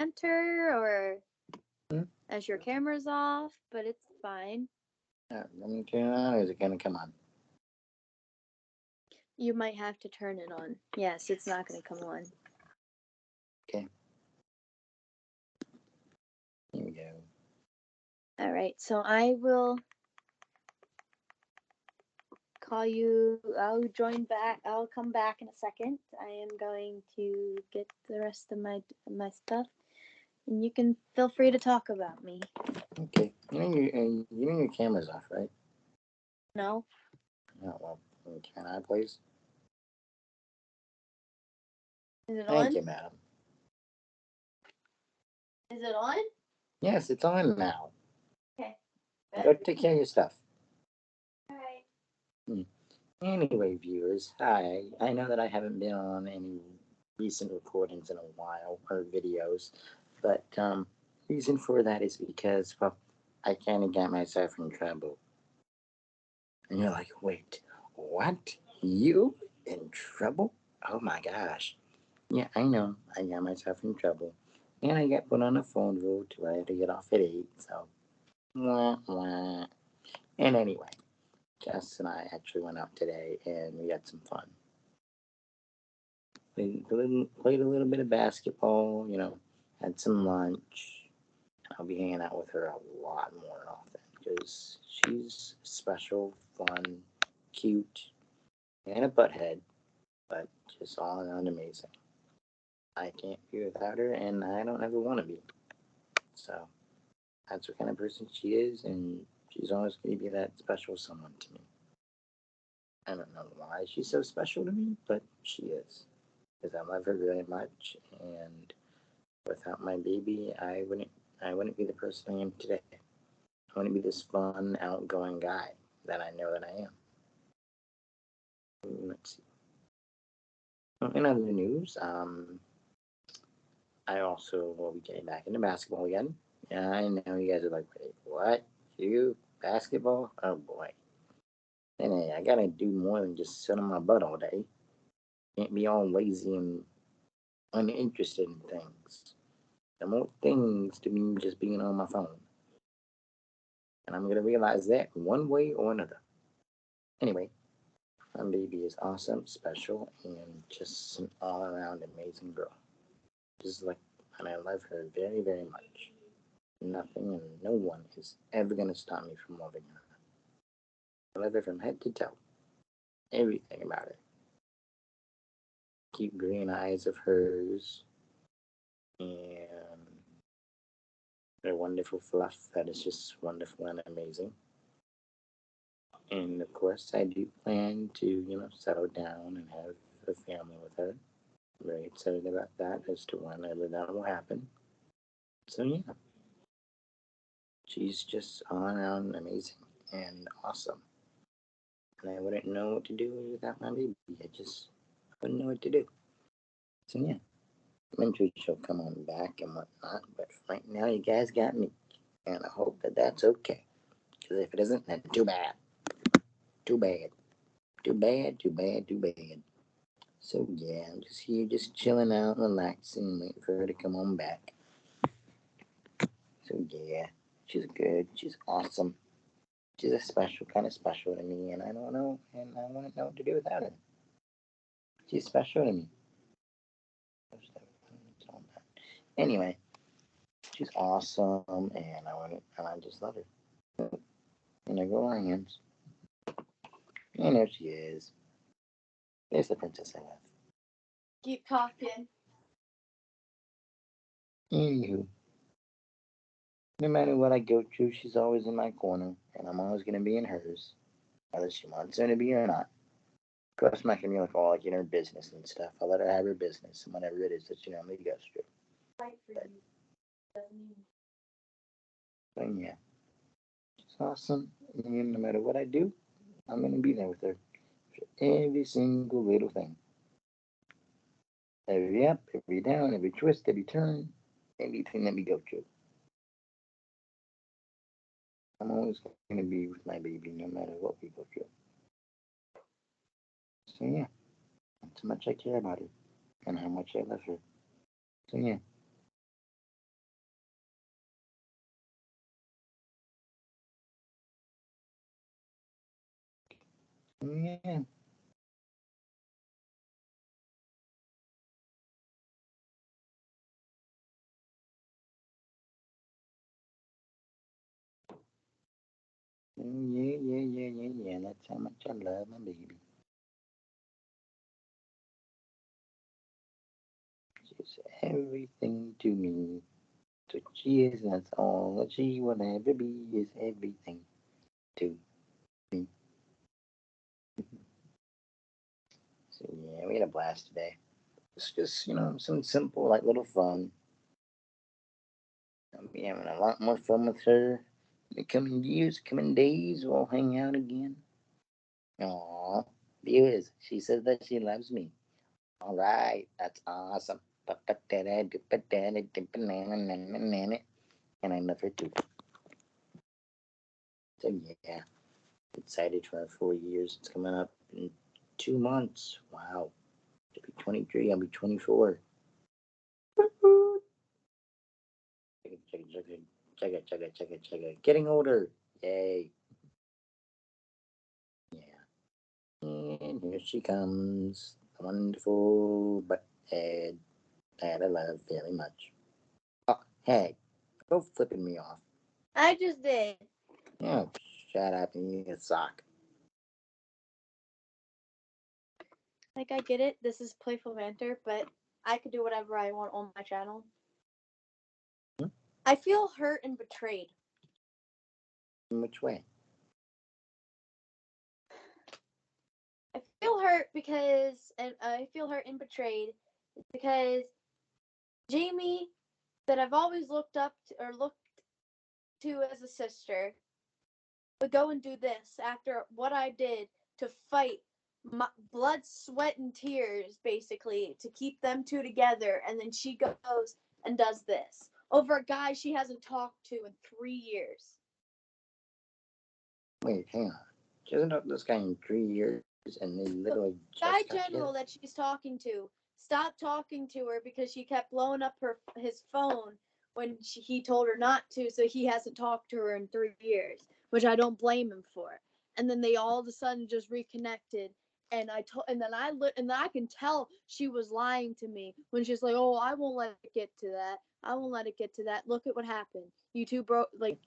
enter or Hmm? as your camera's off, but it's fine. Let me turn it on, or is it gonna come on? You might have to turn it on. Yes, it's not going to come on. Okay. Here we go. All right, so I will call you. I'll join back. I'll come back in a second. I am going to get the rest of my stuff, and you can feel free to talk about me. Okay. Your camera's off, right? No, Oh, well, can I please? is it Thank on? you, madam. Is it on? Yes, it's on now. Okay. Go Good. take care of your stuff. All right. Hmm. Anyway, viewers, hi. I know that I haven't been on any recent recordings in a while or videos, but reason for that is because, well, I kind of got myself in trouble. And you're like, wait, what? You in trouble? Oh my gosh. Yeah, I know. I got myself in trouble. And I got put on a phone rule to where I had to get off at 8, so wah, wah. And anyway, Jess and I actually went out today and we had some fun. Played a little bit of basketball, had some lunch. I'll be hanging out with her a lot more often because she's special, fun, cute, and a butthead, but just all around amazing. I can't be without her, and I don't ever want to be. So that's what kind of person she is, and she's always going to be that special someone to me. I don't know why she's so special to me, but she is. Because I love her very much, and without my baby, I wouldn't be the person I am today. I wouldn't be this fun, outgoing guy that I know that I am. Let's see. In other news, I also will be getting back into basketball again. Yeah, I know you guys are like, wait, what? You basketball? Oh boy. And hey, I gotta do more than just sit on my butt all day. Can't be all lazy and uninterested in things. There are more things to me just being on my phone. And I'm gonna realize that one way or another. Anyway, my baby is awesome, special, and just an all around amazing girl. Just like, and I love her very, very much. Nothing and no one is ever gonna stop me from loving her. I love her from head to toe. Everything about her. Cute green eyes of hers, and her wonderful fluff that is just wonderful and amazing. And of course, I do plan to, settle down and have a family with her. I'm very excited about that as to whenever that will happen. So, yeah, she's just all around amazing and awesome. And I wouldn't know what to do without my baby. I just wouldn't know what to do. So, yeah, eventually she'll come on back and whatnot. But right now, you guys got me. And I hope that that's okay. Because if it isn't, then too bad. Too bad. Too bad, too bad, too bad. So yeah, I'm just here, just chilling out, relaxing, waiting for her to come on back. So yeah, she's good. She's awesome. She's a special kind of special to me, and I don't know, and I wouldn't know what to do without her. She's special to me. Anyway, she's awesome, and I just love her. And I go her hands. And there she is. There's the princess I love. Keep talking. Anywho, no matter what I go through, she's always in my corner, and I'm always gonna be in hers, whether she wants her to be or not. Of course, I'm not gonna be like all like in her business and stuff. I'll let her have her business and whatever it is that she normally goes through. But, but yeah, she's awesome, and no matter what I do, I'm gonna be there with her for every single little thing, every up, every down, every twist, every turn, everything that we go through. I'm always gonna be with my baby, no matter what we go through. So yeah, that's how much I care about her and how much I love her. So yeah. Yeah. Yeah. That's how much I love my baby. She's everything to me. So she is, that's all that she will ever be, is everything to me. So yeah, we had a blast today. It's just, some simple, like little fun. I'll be having a lot more fun with her. In the coming years, coming days, we'll hang out again. Aww. Viewers, she says that she loves me. Alright, that's awesome. And I love her too. So yeah, excited for our 4 years. It's coming up in 2 months. Wow. I'll be 23, I'll be 24. Chugga. Getting older. Yay. Yeah. And here she comes. The wonderful but head that I love very much. Oh, hey, go flipping me off. I just did. Oh, shut up and eat a sock. Like, I get it. This is playful banter, but I could do whatever I want on my channel. Hmm? I feel hurt and betrayed. In which way? I feel hurt because, and I feel hurt and betrayed because Jamie, that I've always looked up to, or looked to as a sister, would go and do this after what I did to fight my blood, sweat, and tears, basically, to keep them two together. And then she goes and does this over a guy she hasn't talked to in 3 years. Wait, hang on. She hasn't talked to this guy in 3 years and they The literally guy just got together? general that she's talking to stopped talking to her because she kept blowing up his phone when he told her not to, so he hasn't talked to her in 3 years, which I don't blame him for. And then they all of a sudden just reconnected, and and then I can tell she was lying to me when she's like, "Oh, I won't let it get to that. I won't let it get to that. Look at what happened. You two broke." Like,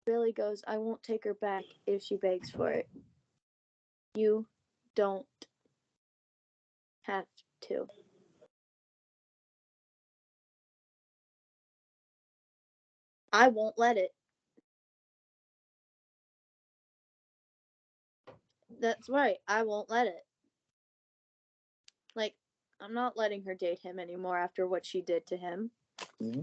really goes, "I won't take her back if she begs for it. You don't have to." I won't let it. That's right. I won't let it. Like, I'm not letting her date him anymore after what she did to him. Mm-hmm.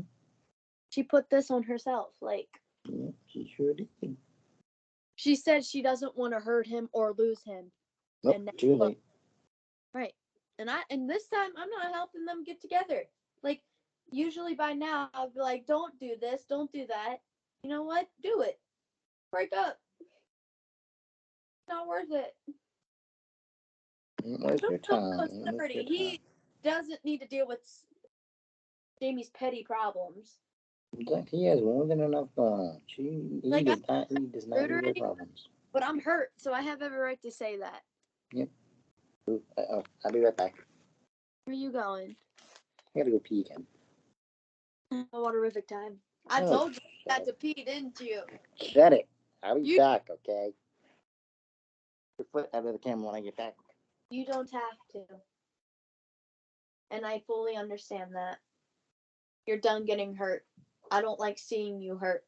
She put this on herself. Like, Yeah, she sure did. she said she doesn't want to hurt him or lose him. Nope, And now, too look, late. right. And this time I'm not helping them get together. Like, usually by now I'll be like, don't do this, don't do that. You know what? Do it. Break up. It's not worth it. Ain't worth your time. Joe's Ain't worth your 30. time. He doesn't need to deal with Jamie's petty problems. He has more than enough going on. He Like, I'm does not. He does not rude or need her anything, problems. but I'm hurt, so I have every right to say that. Yep. Oh, I'll be right back. Where are you going? I gotta go pee again. Waterific time. I Oh, told you you had to pee, didn't you? shut it. I'll be You back. Okay. Your foot out of the camera when I get back. you don't have to. And I fully understand that. You're done getting hurt. I don't like seeing you hurt.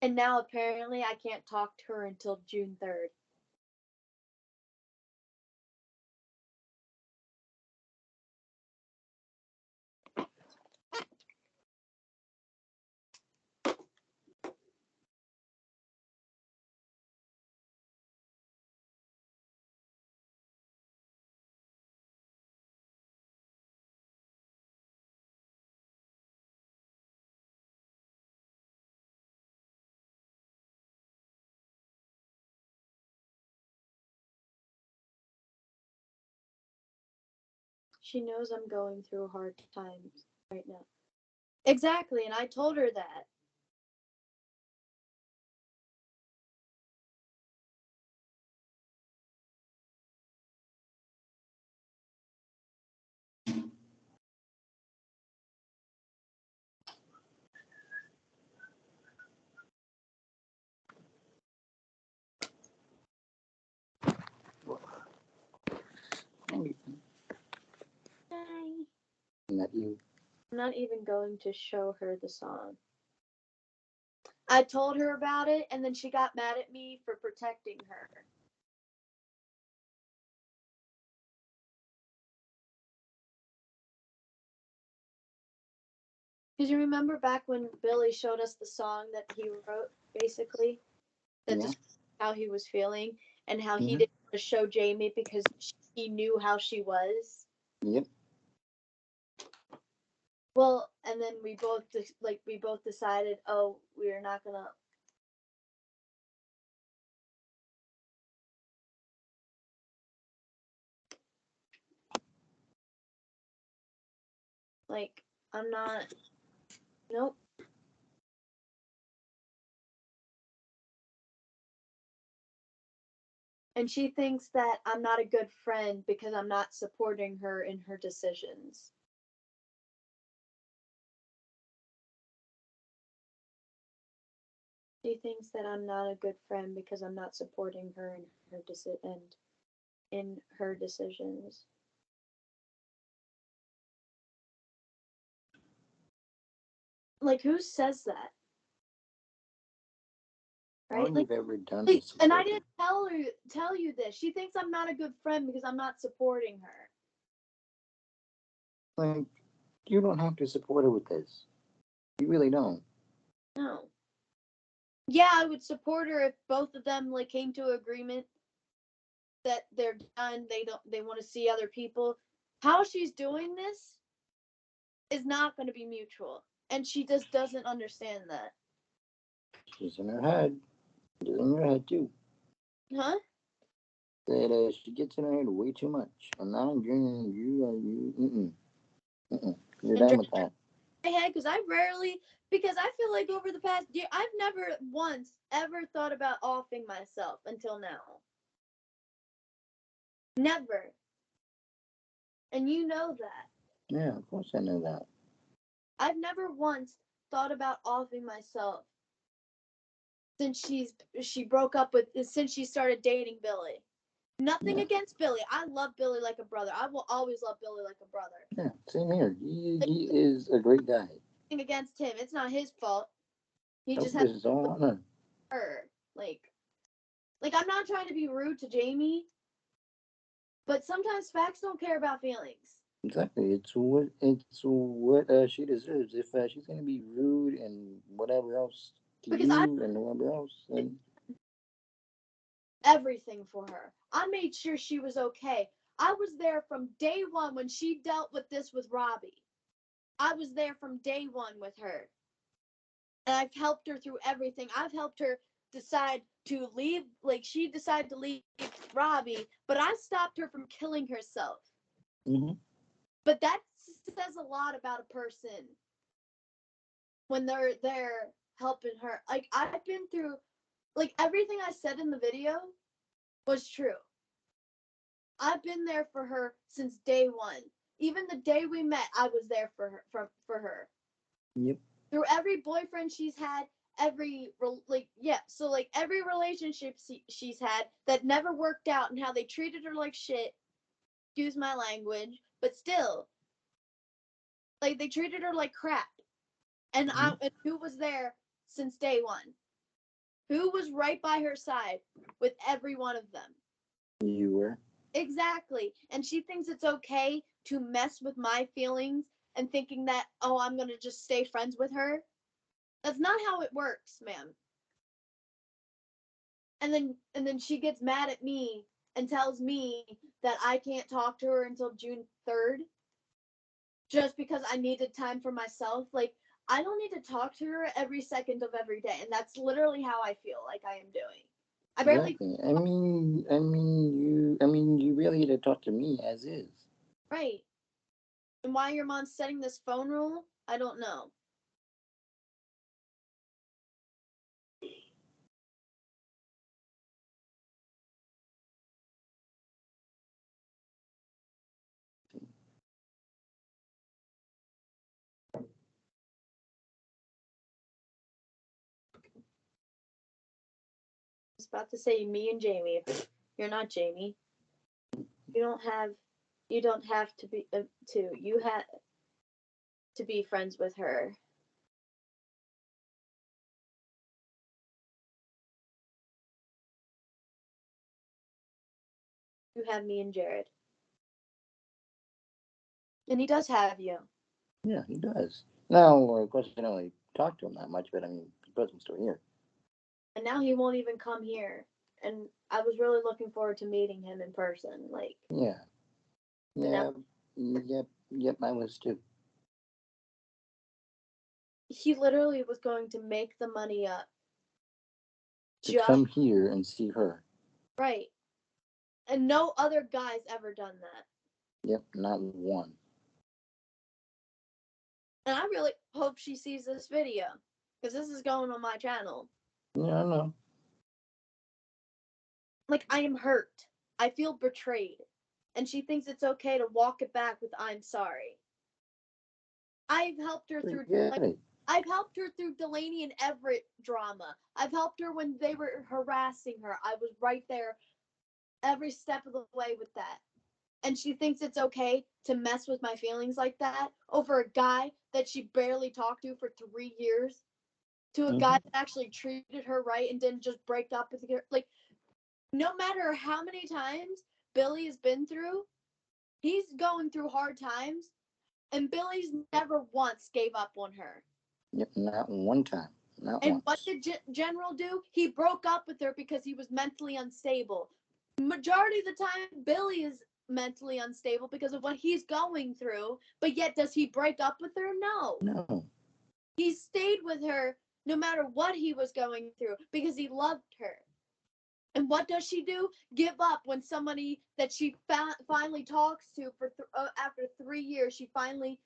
And now apparently I can't talk to her until June 3rd. She knows I'm going through hard times right now. Exactly, and I told her that. Hi. Not you. I'm not even going to show her the song. I told her about it, and then she got mad at me for protecting her. Because you remember back when Billy showed us the song that he wrote, basically, that Yeah. described how he was feeling and how he Mhm. didn't want to show Jamie because he knew how she was. Yep. Well, and then we both decided, oh, we're not gonna. Like, I'm not. Nope. And she thinks that I'm not a good friend because I'm not supporting her in her decisions. She thinks that I'm not a good friend because I'm not supporting her in her decisions. Like, who says that? All Right? you've ever done Like, is and I support her. didn't tell you this. She thinks I'm not a good friend because I'm not supporting her. Like, you don't have to support her with this. You really don't. No. Yeah, I would support her if both of them like came to agreement that they're done. They want to see other people. How she's doing this is not going to be mutual, and she just doesn't understand that. She's in her head. She's in her head too. Huh? That she gets in her head way too much. And now you. You're And done with that. my head because I feel like over the past year I've never once ever thought about offing myself until now. Never. And you know that. Yeah, of course I know that. I've never once thought about offing myself since she broke up with since she started dating Billy. Nothing Yeah, against Billy. I love Billy like a brother. I will always love Billy like a brother. yeah. Same here. Like, He is a great guy. nothing against him. It's not his fault. He Nope, just has this is all on her. her. Like I'm not trying to be rude to Jamie, but sometimes facts don't care about feelings. Exactly. It's what she deserves. If she's gonna be rude and whatever else to Because I you and whatever else, did then everything for her. I made sure she was okay. I was there from day one when she dealt with this with Robbie. I was there from day one with her. And I've helped her through everything. I've helped her decide to leave, like she decided to leave Robbie, but I stopped her from killing herself. mm-hmm. But that says a lot about a person when they're there helping her. Like I've been through like everything I said in the video was true. I've been there for her since day one. Even the day we met, I was there for her. Yep. Through every boyfriend she's had, every relationship she's had that never worked out and how they treated her like shit. Excuse my language, but still, like they treated her like crap. Mm-hmm. And who was there since day one? Who was right by her side with every one of them? You were. Exactly. And she thinks it's okay to mess with my feelings and thinking that, oh, I'm going to just stay friends with her. That's not how it works, ma'am. And then she gets mad at me and tells me that I can't talk to her until June 3rd just because I needed time for myself. Like I don't need to talk to her every second of every day, and that's literally how I feel like I am doing. I barely Exactly. I mean, you really need to talk to me as is. right. And why your mom's setting this phone rule, I don't know. I was about to say me and Jamie. You're not Jamie. You don't have. You don't have to be. You have to be friends with her. You have me and Jerett. And he does have you. Yeah, he does. Now, of course, I don't really talk to him that much, but I mean, the present's still here. And now he won't even come here. And I was really looking forward to meeting him in person. Like, Yeah, now, yep, I was too. he literally was going to make the money up. To Just come here and see her. right. And no other guy's ever done that. Yep, not one. And I really hope she sees this video. Because this is going on my channel. Yeah, I know. Like, I am hurt. I feel betrayed. And she thinks it's okay to walk it back with "I'm sorry." I've helped her through Forget it. I've helped her through Delaney and Everett drama. I've helped her when they were harassing her. I was right there every step of the way with that. And she thinks it's okay to mess with my feelings like that over a guy that she barely talked to for 3 years, to a guy that actually treated her right and didn't just break up with her. Like, no matter how many times Billy has been through, he's going through hard times, and Billy's never once gave up on her. Yep, not one time. Not And once. what did General do? He broke up with her because he was mentally unstable. Majority of the time, Billy is mentally unstable because of what he's going through. But yet, does he break up with her? No. No. He stayed with her no matter what he was going through because he loved her. And what does she do? Give up when somebody that she finally talks to for after 3 years, she finally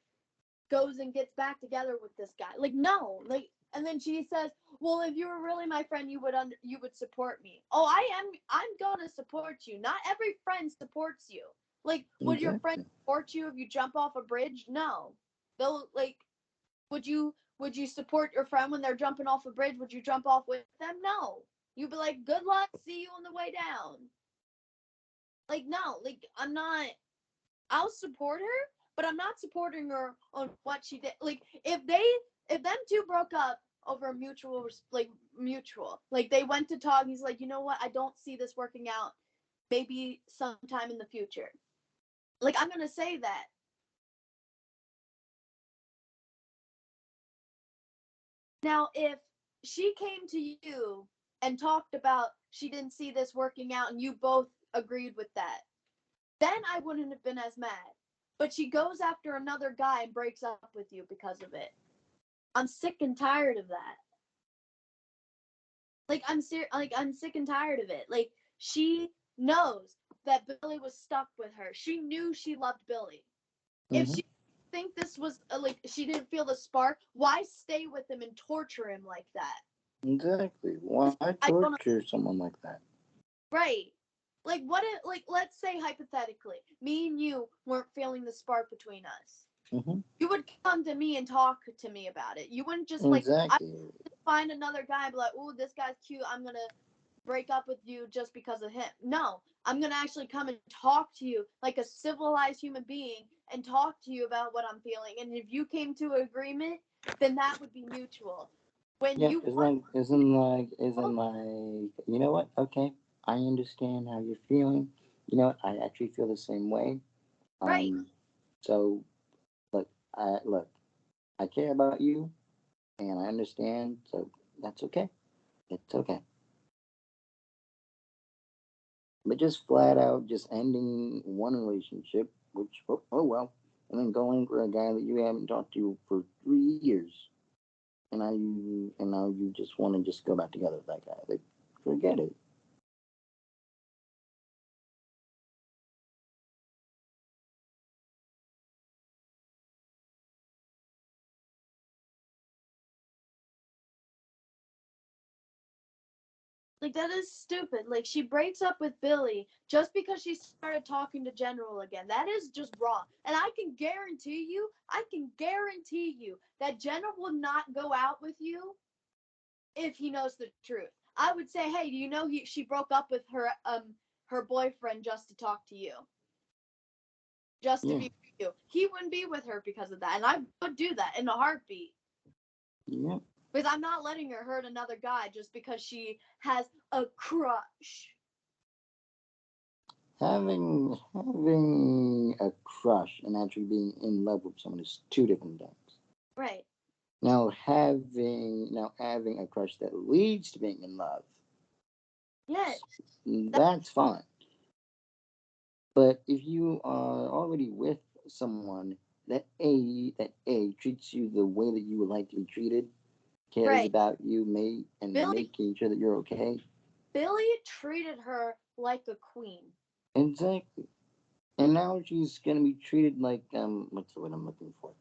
goes and gets back together with this guy. Like, no, like, and then she says, "Well, if you were really my friend, you would support me." Oh, I'm gonna support you. Not every friend supports you. Like, would your friend Exactly. support you if you jump off a bridge? No. They'll like, would you support your friend when they're jumping off a bridge? Would you jump off with them? No. You'd be like, "Good luck, see you on the way down." Like, no, like, I'm not. I'll support her, but I'm not supporting her on what she did. Like, if them two broke up over mutual, like, they went to talk. He's like, "You know what? I don't see this working out. Maybe sometime in the future." Like, I'm gonna say that. Now, if she came to you and talked about she didn't see this working out and you both agreed with that, then I wouldn't have been as mad. But she goes after another guy and breaks up with you because of it. I'm sick and tired of that. Like, I'm sick and tired of it. Like, she knows that Billy was stuck with her. She knew she loved Billy. If she think this was like she didn't feel the spark, why stay with him and torture him like that? Exactly. Why torture someone like that? Right. Like, what if, like, let's say hypothetically, me and you weren't feeling the spark between us. You would come to me and talk to me about it. You wouldn't just like find another guy and be like, "Oh, this guy's cute. I'm gonna break up with you just because of him." No, I'm gonna actually come and talk to you like a civilized human being and talk to you about what I'm feeling. And if you came to an agreement, then that would be mutual. When Yeah, you isn't like, you know what? Okay, I understand how you're feeling. You know what? I actually feel the same way. right. So look, I care about you, and I understand. So that's okay. It's okay. But just flat out, just ending one relationship, which oh well, and then going for a guy that you haven't talked to for 3 years, and now you just want to just go back together with that guy. Like, forget it. Like, that is stupid. Like, she breaks up with Billy just because she started talking to General again. That is just wrong. And I can guarantee you that General will not go out with you if he knows the truth. I would say, hey, do you know she broke up with her boyfriend just to talk to you, just to Yeah. be with you. He wouldn't be with her because of that, and I would do that in a heartbeat. Yeah. Because I'm not letting her hurt another guy just because she has a crush. Having a crush and actually being in love with someone is two different things. Right. Now having a crush that leads to being in love, Yes. that's fine. But if you are already with someone that treats you the way that you would like to be treated, cares Right. about you, and Billy making sure that you're okay. Billy treated her like a queen. Exactly. And now she's gonna be treated like what's the word I'm looking for?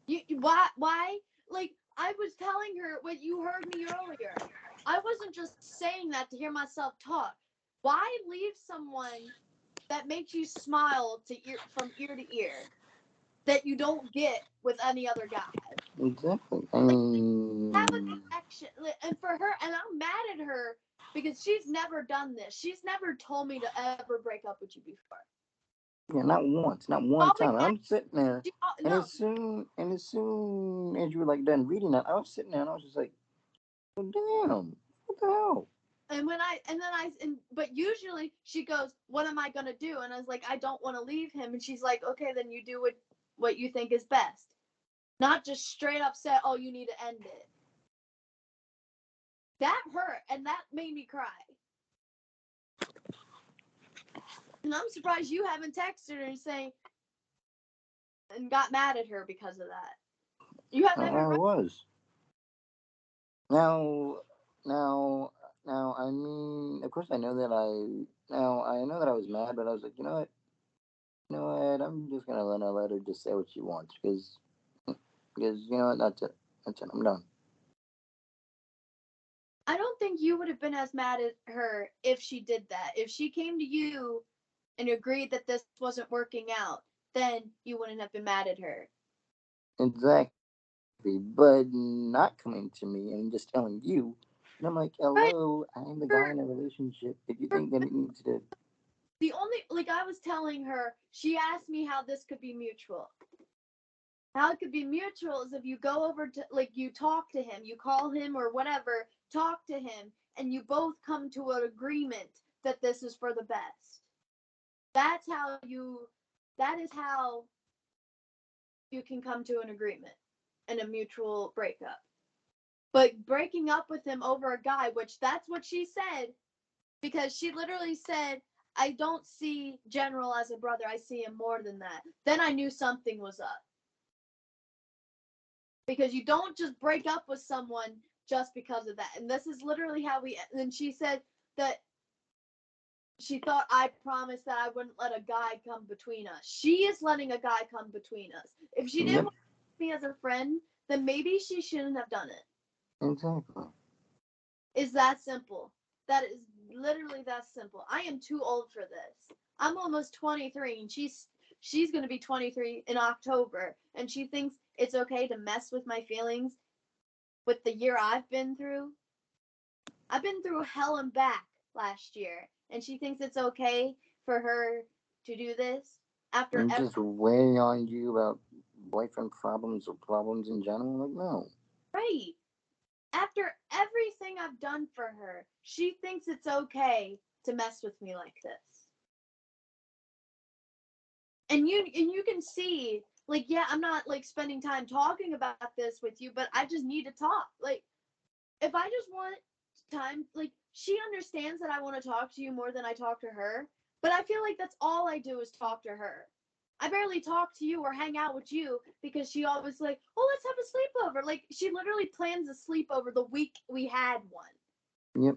Why? Like, I was telling her what you heard me earlier. I wasn't just saying that to hear myself talk. Why leave someone that makes you smile from ear to ear that you don't get with any other guy? Exactly. I Like, have a mean, connection. And for her, and I'm mad at her because she's never done this. She's never told me to ever break up with you before. yeah, not once, not one Always time. I'm sitting there, and no. as soon as you were like done reading that, I was sitting there and I was just like, oh, damn, what the hell? But usually she goes, what am I gonna do? And I was like, I don't want to leave him. And she's like, okay, then you do what you think is best. Not just straight up say, oh, you need to end it. That hurt, and that made me cry. And I'm surprised you haven't texted her and saying and got mad at her because of that. You have every I right. was now, now, now. I mean, of course, I know that I was mad, but I was like, you know what? I'm just gonna let her just say what she wants because you know what? That's it. I'm done. I don't think you would have been as mad at her if she did that. If she came to you and agreed that this wasn't working out, then you wouldn't have been mad at her. Exactly, but not coming to me and just telling you. And I'm like, Right. hello, I'm the guy in a relationship. If you think that it needs to, The only, like, I was telling her, she asked me how this could be mutual. How it could be mutual is if you go over to, like, you talk to him, you call him or whatever, talk to him, and you both come to an agreement that this is for the best. That's how you, that is how you can come to an agreement and a mutual breakup. But breaking up with him over a guy, which that's what she said, because she literally said, I don't see General as a brother. I see him more than that. Then I knew something was up. Because you don't just break up with someone just because of that. And this is literally how we. And she said that she thought I promised that I wouldn't let a guy come between us. She is letting a guy come between us. If she didn't yep, want me as a friend, then maybe she shouldn't have done it. exactly. Is that simple. That is literally that simple. I am too old for this. I'm almost 23 and she's going to be 23 in October and she thinks it's okay to mess with my feelings with the year I've been through. I've been through hell and back last year and she thinks it's okay for her to do this after And every just weighing on you about boyfriend problems or problems in general. Like, no. right. After everything I've done for her, she thinks it's okay to mess with me like this. And you can see, like, yeah, I'm not like spending time talking about this with you, but I just need to talk. Like, if I just want time, like, she understands that I want to talk to you more than I talk to her, but I feel like that's all I do is talk to her. I barely talk to you or hang out with you because she always like, oh, let's have a sleepover. Like, she literally plans a sleepover the week we had one. Yep.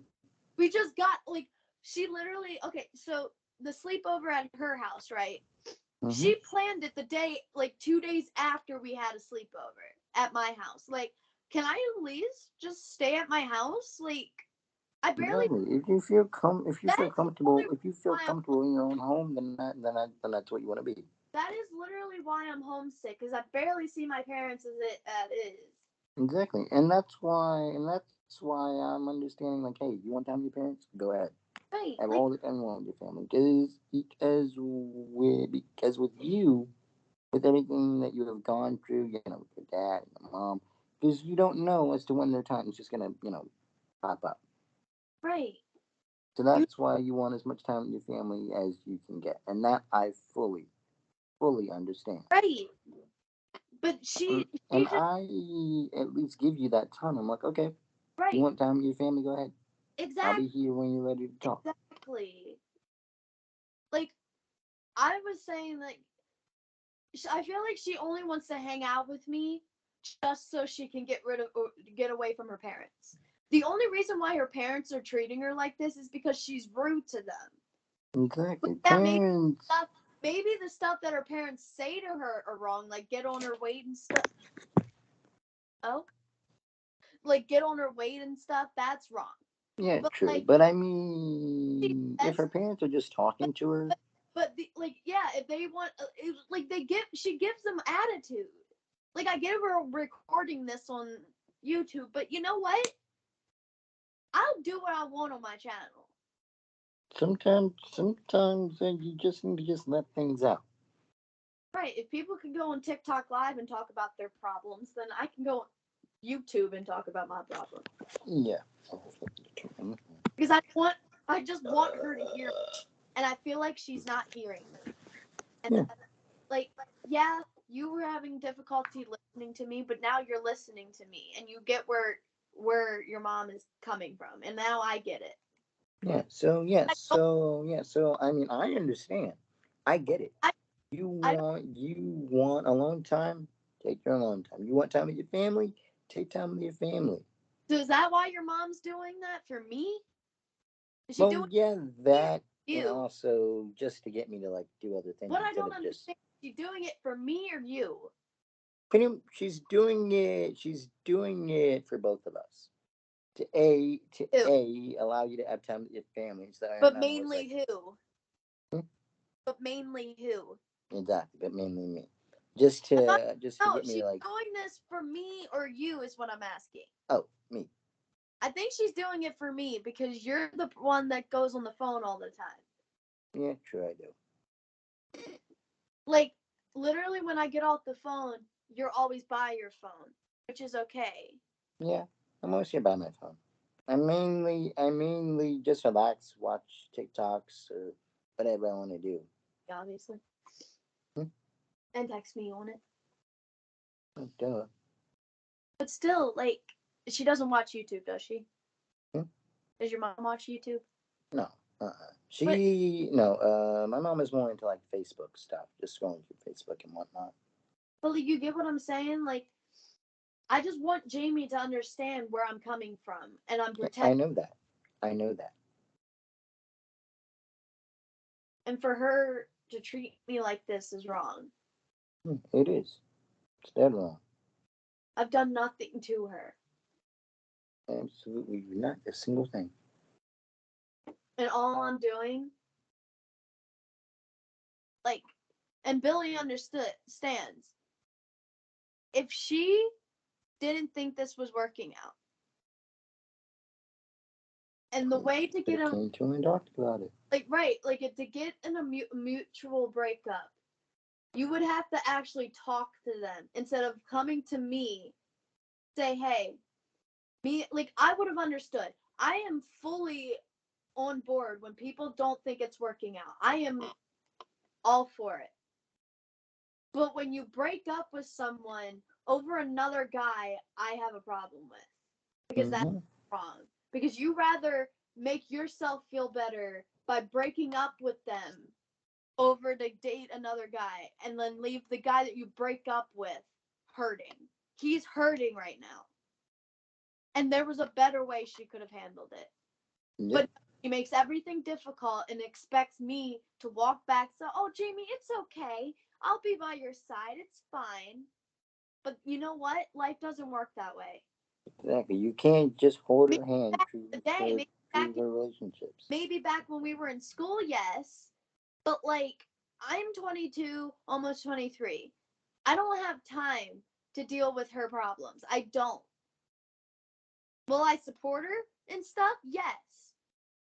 We just got like, she literally, okay, so the sleepover at her house, right? Mm-hmm. She planned it the day, like 2 days after we had a sleepover at my house. Like, can I at least just stay at my house? Like, I barely. Exactly. If you feel That's literally comfortable, if you feel why I'm. comfortable in your own home, then that's what you want to be. That is literally why I'm homesick, because I barely see my parents as it is. Exactly, and that's why I'm understanding. Like, hey, you want time with your parents? Go ahead, Right, have like all the time you want with your family. Because with you, with everything that you have gone through, with your dad and your mom, because you don't know as to when their time is just gonna, pop up. right. So You that's why you want as much time with your family as you can get, and that I fully understand. right, but And she just I at least give you that time. I'm like, okay, you right. want time with your family? Go ahead. I'll be Exactly, here when you're ready to talk. exactly. Like I was saying, like I feel like she only wants to hang out with me just so she can get rid of or get away from her parents. The only reason why her parents are treating her like this is because she's rude to them. But Exactly. yeah, Parents. stuff, maybe the stuff that her parents say to her are wrong, like get on her weight and stuff. Oh, like get on her weight and stuff. That's wrong. Yeah, But true. like But I she mean, if says, her parents are just talking to her, like yeah, if they want, like she gives them attitude. Like I give her recording this on YouTube, but you know what? I'll do what I want on my channel. sometimes you just need to just let things out. Right. If people can go on TikTok live and talk about their problems, then I can go on YouTube and talk about my problem. Yeah. Because I just want her to hear me. And I feel like she's not hearing me. And Yeah. like, yeah, you were having difficulty listening to me, but now you're listening to me and you get where your mom is coming from. And now I get it. Yeah. So yeah. I don't So yeah. So I mean, I understand. I get it. I, I don't You want alone time? Take your alone time. You want time with your family? Take time with your family. so is that why your mom's doing that for me? Is she Well, doing it yeah, for me or that, and you? also just to get me to like do other things What I instead don't of just understand, is she doing it for me or you? she's doing it. She's doing it for both of us. Who? To allow you to have time with your family. So But in other words, like, mainly who? hmm, But mainly who? exactly, but mainly me. I thought Just to no, get me she's to like, doing this for me or you is what I'm asking. oh, me. I think she's doing it for me because you're the one that goes on the phone all the time. Yeah, true, I do. Like literally when I get off the phone, you're always by your phone, which is okay. Yeah, I'm always here by my phone. I mainly just relax, watch TikToks or whatever I want to do. Obviously. Hmm? And text me on it. Oh, duh. But still, like she doesn't watch YouTube, does she? Hmm? Does your mom watch YouTube? No. Uh-uh. But She no. My mom is more into like Facebook stuff, just going through Facebook and whatnot. like you get what I'm saying? Like I just want Jamie to understand where I'm coming from and I'm Yeah, I protecting, know that. I know that. and for her to treat me like this is wrong. It is. It's dead wrong. I've done nothing to her. Absolutely not a single thing. And all I'm doing, like, and Billy understood stands. If she didn't think this was working out, and the way to Could get have him, came to him and talked about it. like, right, like, to get in a mutual breakup, you would have to actually talk to them instead of coming to me, say, hey, me, like, I would have understood. I am fully on board when people don't think it's working out. I am all for it. But when you break up with someone over another guy, I have a problem with. Because that's Mm-hmm. wrong. Because you rather make yourself feel better by breaking up with them over to date another guy and then leave the guy that you break up with hurting. He's hurting right now. And there was a better way she could have handled it. Yep. But she makes everything difficult and expects me to walk back. So, oh, Jamie, it's okay. I'll be by your side. It's fine. But you know what? Life doesn't work that way. Exactly. You can't just hold Maybe her hand back through in the day, for maybe improve their relationships. Maybe back when we were in school, yes. But like, I'm 22, almost 23. I don't have time to deal with her problems. I don't. Will I support her and stuff? Yes.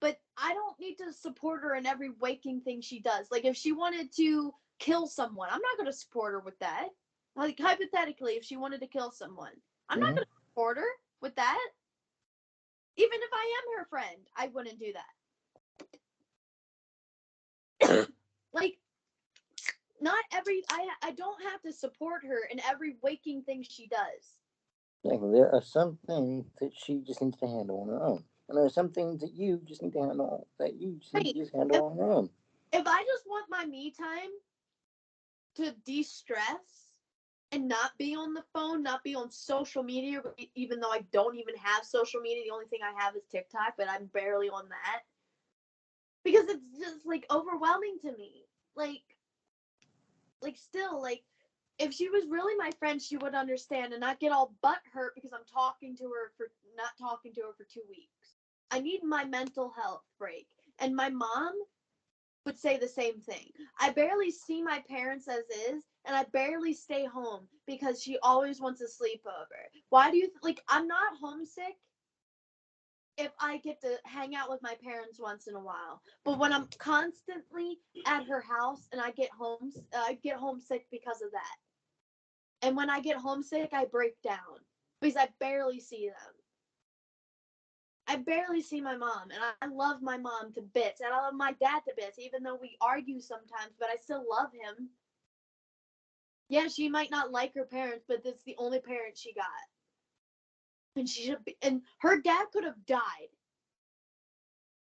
But I don't need to support her in every waking thing she does. Like, if she wanted to kill someone, I'm not going to support her with that. Like, hypothetically, if she wanted to kill someone, I'm not going to support her with that. Even if I am her friend, I wouldn't do that. Like, not every, I don't have to support her in every waking thing she does. Exactly. There are some things that she just needs to handle on her own. And there are some things that you just need to handle If, on your own. if I just want my me time to de-stress and not be on the phone, not be on social media, even though I don't even have social media. The only thing I have is TikTok, but I'm barely on that. Because it's just like overwhelming to me. Like still, like, if she was really my friend, she would understand and not get all butt hurt because I'm not talking to her for 2 weeks. I need my mental health break. And my mom would say the same thing. I barely see my parents as is, and I barely stay home because she always wants a sleepover. Why do you like? I'm not homesick if I get to hang out with my parents once in a while, but when I'm constantly at her house and I get homesick because of that. And when I get homesick, I break down because I barely see them. I barely see my mom, and I love my mom to bits, and I love my dad to bits, even though we argue sometimes, but I still love him. Yeah, she might not like her parents, but that's the only parent she got. And she should be, and her dad could have died.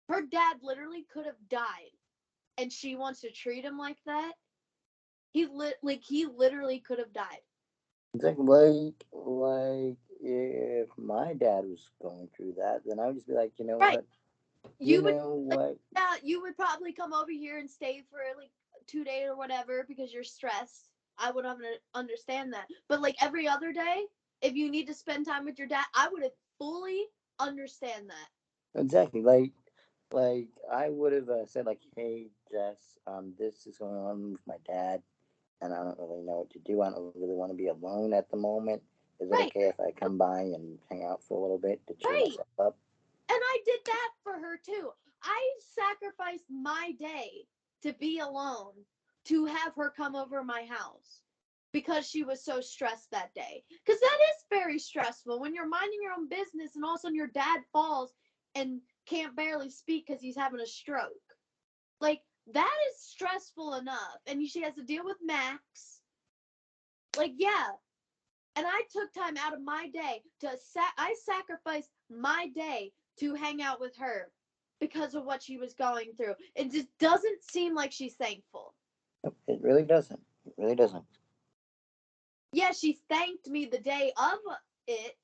Her dad literally could have died, and she wants to treat him like that. He literally could have died. Like if my dad was going through that, then I would just be like, you know Right. what? You You would, know what? yeah, you would probably come over here and stay for like 2 days or whatever because you're stressed. I would understand that. But like every other day, if you need to spend time with your dad, I would have fully understand that. Exactly. Like I would have said, like, hey, Jess, this is going on with my dad, and I don't really know what to do. I don't really want to be alone at the moment. Is it Right, okay if I come by and hang out for a little bit to cheer right. myself up? And I did that for her too. I sacrificed my day to be alone to have her come over my house because she was so stressed that day. Because that is very stressful when you're minding your own business and all of a sudden your dad falls and can't barely speak because he's having a stroke. Like, that is stressful enough. And she has to deal with Max. Like, yeah. And I took time out of my day I sacrificed my day to hang out with her because of what she was going through. It just doesn't seem like she's thankful. It really doesn't. It really doesn't. Yeah, she thanked me the day of it,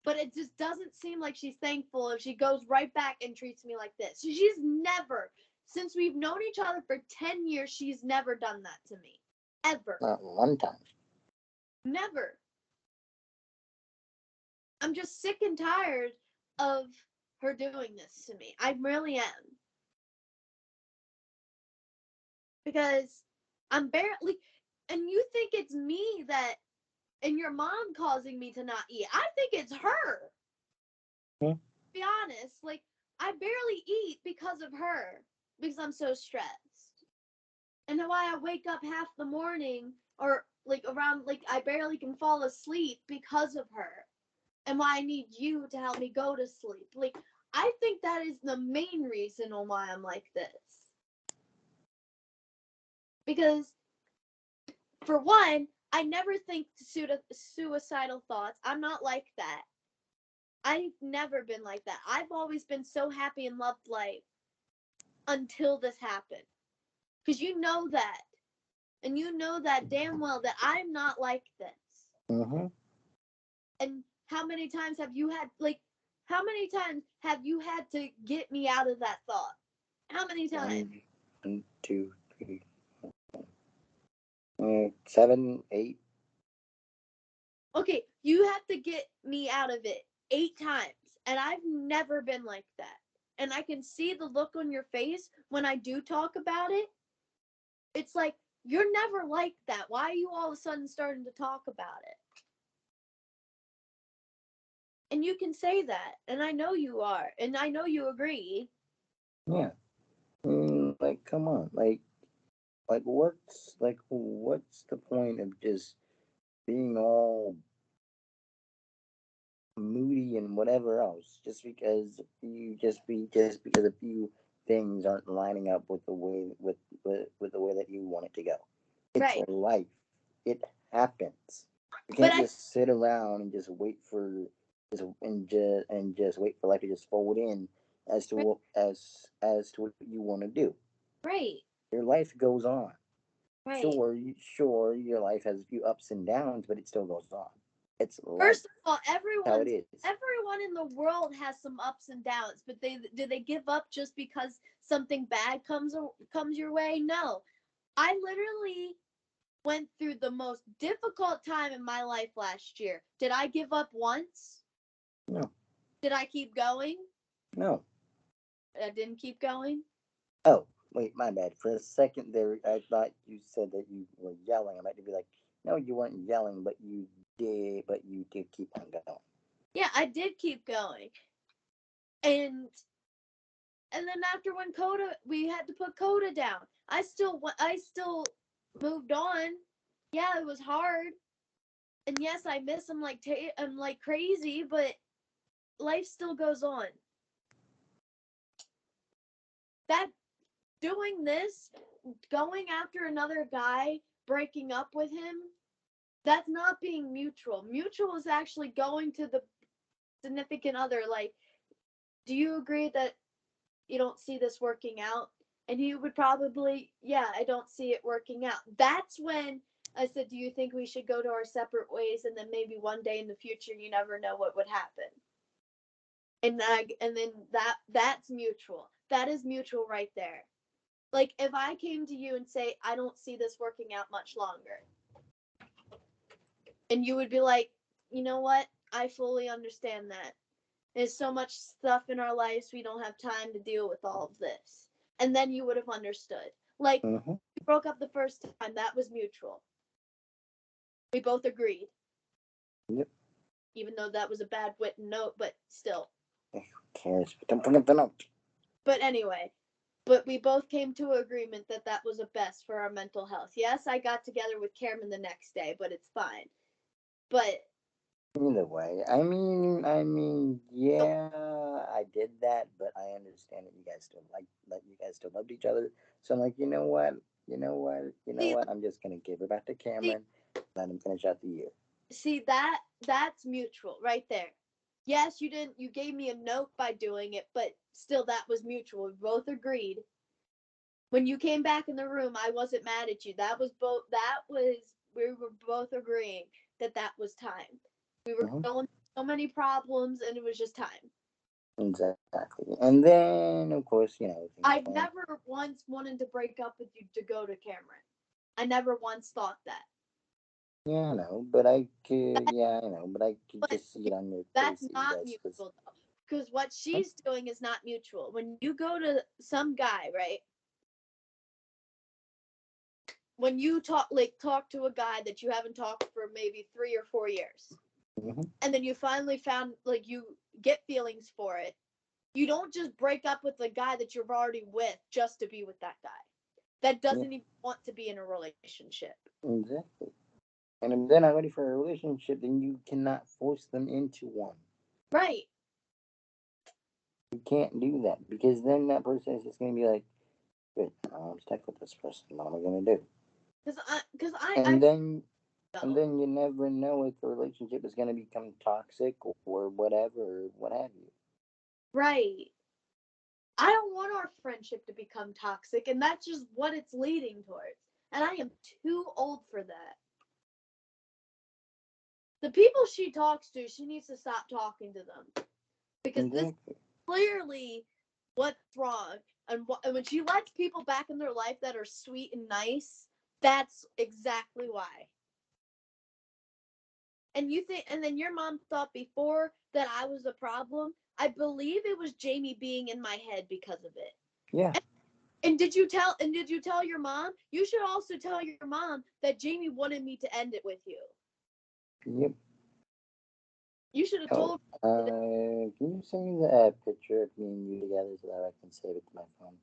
but it just doesn't seem like she's thankful if she goes right back and treats me like this. She's never, since we've known each other for 10 years, she's never done that to me. Ever. Not one time. Never. I'm just sick and tired of her doing this to me. I really am. Because I'm barely, and you think it's me that, and your mom causing me to not eat. I think it's her. Hmm? To be honest, like, I barely eat because of her, because I'm so stressed. And why I wake up half the morning, or like around, like, I barely can fall asleep because of her. And why I need you to help me go to sleep. Like, I think that is the main reason on why I'm like this. Because, for one, I never think suicidal thoughts. I'm not like that. I've never been like that. I've always been so happy and loved life until this happened. Because you know that. And you know that damn well that I'm not like this. Mm-hmm. And how many times have you had to get me out of that thought? How many times? One, two, three, 7, 8. Okay, you have to get me out of it 8 times. And I've never been like that. and I can see the look on your face when I do talk about it. It's like, you're never like that. Why are you all of a sudden starting to talk about it? And you can say that, and I know you are, and I know you agree. Yeah. Like, come on. What's the point of just being all moody and whatever else just because a few things aren't lining up with the way with the way that you want it to go. It's Right. life. It happens. You But can't I just sit around and just wait for life to just fold in as to what you want to do. right, Your life goes on. right. Sure, your life has a few ups and downs, but it still goes on. It's life. First of all, How it is. everyone in the world has some ups and downs, but they give up just because something bad comes your way? No. I literally went through the most difficult time in my life last year. Did I give up once? No, Did I keep going? no. I didn't keep going. Oh, wait, my bad. For a second there, I thought you said that you were yelling. I might be like, no, you weren't yelling, but you did keep on going. Yeah, I did keep going. And then after when Coda, we had to put Coda down. I still moved on. Yeah, it was hard. And yes, I miss him I'm like crazy, but life still goes on. That doing this, going after another guy, breaking up with him, that's not being mutual. Mutual is actually going to the significant other, like, do you agree that you don't see this working out? And he would probably, yeah, I don't see it working out. That's when I said, do you think we should go to our separate ways, and then maybe one day in the future, you never know what would happen. And then that's mutual. That is mutual right there. Like, if I came to you and say, I don't see this working out much longer, and you would be like, you know what? I fully understand that. There's so much stuff in our lives, we don't have time to deal with all of this. And then you would have understood. Like, Mm-hmm. we broke up the first time, that was mutual. We both agreed, Yep. even though that was a bad written note, but still. Who cares? But don't forget the note. But anyway, but we both came to an agreement that that was the best for our mental health. Yes, I got together with Cameron the next day, but it's fine. But Either way, yeah, I did that, but I understand that you guys still loved each other. So I'm like, see, I'm just gonna give her back to see, Cameron, let him finish out the year. see that's mutual right there. Yes, you gave me a note by doing it, but still that was mutual. We both agreed. When you came back in the room, I wasn't mad at you. That was we were both agreeing that that was time. We were Hmm. going through so many problems, and it was just time. Exactly. And then, of course, things I went. never once wanted to break up with you to go to Cameron. I never once thought that. Yeah, I know, but I could. that Yeah, I know, but I could but just see it on your that's face that you not guys was. mutual though. Because what she's doing is not mutual. When you go to some guy, right? When you talk to a guy that you haven't talked for maybe 3 or 4 years, Hmm. and then you finally found like you get feelings for it, you don't just break up with the guy that you're already with just to be with that guy. That Yeah, doesn't even want to be in a relationship. exactly. And if they're not ready for a relationship, then you cannot force them into one. Right. You can't do that because then that person is just gonna be like, "Good, I'm stuck with this person. What am I gonna do?" Because I And then, and know. then you never know if the relationship is gonna become toxic or whatever, or what have you. Right. I don't want our friendship to become toxic, and that's just what it's leading towards. And I am too old for that. The people she talks to, she needs to stop talking to them because this is Exactly. clearly what's wrong. And when she lets people back in their life that are sweet and nice, that's exactly why. And you think, and then your mom thought before that I was a problem. I believe it was Jamie being in my head because of it. Yeah. And did you tell your mom? You should also tell your mom that Jamie wanted me to end it with you. Yep. You should have Oh, told her can you send me the picture of me and you together so that I can save it to my phone?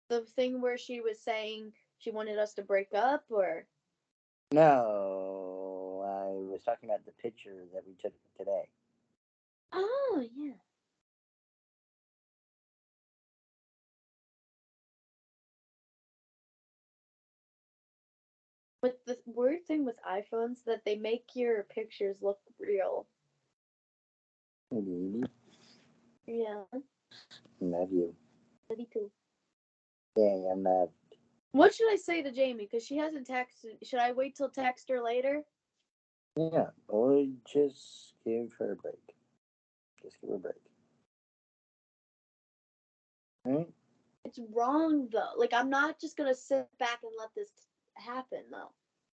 the thing where she was saying she wanted us to break up, or No, I was talking about the picture that we took today. oh yeah. But the weird thing with iPhones that they make your pictures look real. Maybe. Yeah, Love you. me too. Yeah, I'm not. What should I say to Jamie? Because she hasn't texted. Should I wait till text her later? Yeah, or just give her a break. Just give her a break. Right? It's wrong though. Like I'm not just gonna sit back and let this happen though.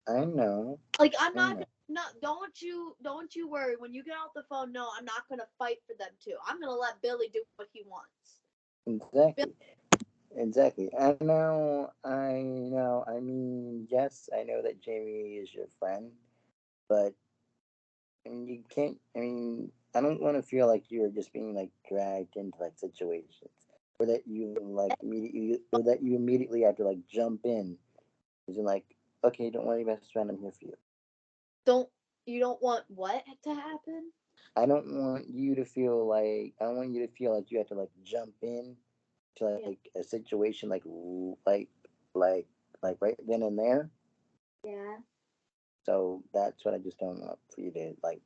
I know. Like I'm I not know. gonna not don't you worry when you get off the phone. No, I'm not gonna fight for them too. I'm gonna let Billy do what he wants. Billy, Exactly. Exactly. I know. I know. I mean, yes, I know that Jamie is your friend, but you can't. I mean, I don't want to feel like you're just being like dragged into like situations, or that you immediately have to like jump in. Because you're like, okay, don't worry, best friend, I'm here for you. don't you don't want what to happen? I don't want you to feel like I don't want you to feel like you have to like jump in to Yeah, like a situation like like right then and there. yeah. So that's what I just don't want for you to like,